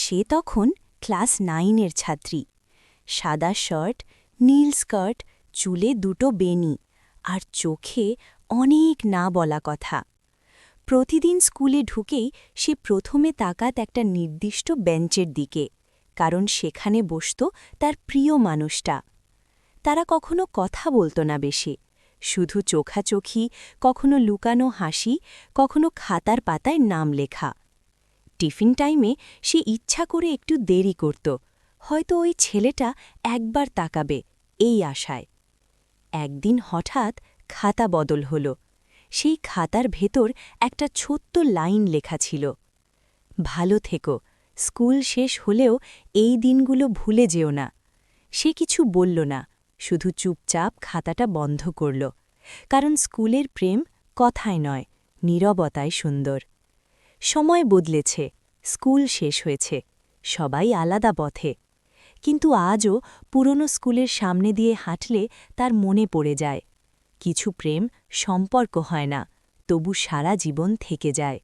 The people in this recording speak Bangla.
সে তখন ক্লাস 9-এর ছাত্রী। সাদা শার্ট, নীল স্কার্ট, চুলে দুটো বেনি, আর চোখে অনেক না বলা কথা। প্রতিদিন স্কুলে ঢুকেই সে প্রথমে তাকাত একটা নির্দিষ্ট বেঞ্চের দিকে, কারণ সেখানে বসত তার প্রিয় মানুষটা। তারা কখনো কথা বলত না বেশি, শুধু চোখাচোখি, কখনো লুকানো হাসি, কখনো খাতার পাতায় নাম লেখা। টিফিন টাইমে সে ইচ্ছা করে একটু দেরি করত, হয়তো ওই ছেলেটা একবার তাকাবে এই আশায়। একদিন হঠাৎ খাতা বদল হল। সেই খাতার ভেতর একটা ছোট্ট লাইন লেখা ছিল, ভালো থেকো, স্কুল শেষ হলেও এই দিনগুলো ভুলে যেও না। সে কিছু বলল না, শুধু চুপচাপ খাতাটা বন্ধ করল, কারণ স্কুলের প্রেম কথায় নয়, নীরবতায় সুন্দর। সময় বদলেছে, স্কুল শেষ হয়েছে, সবাই আলাদা পথে। কিন্তু আজও পুরনো স্কুলের সামনে দিয়ে হাঁটলে তার মনে পড়ে যায়, কিছু প্রেম সম্পর্ক হয় না, তবু সারা জীবন থেকে যায়।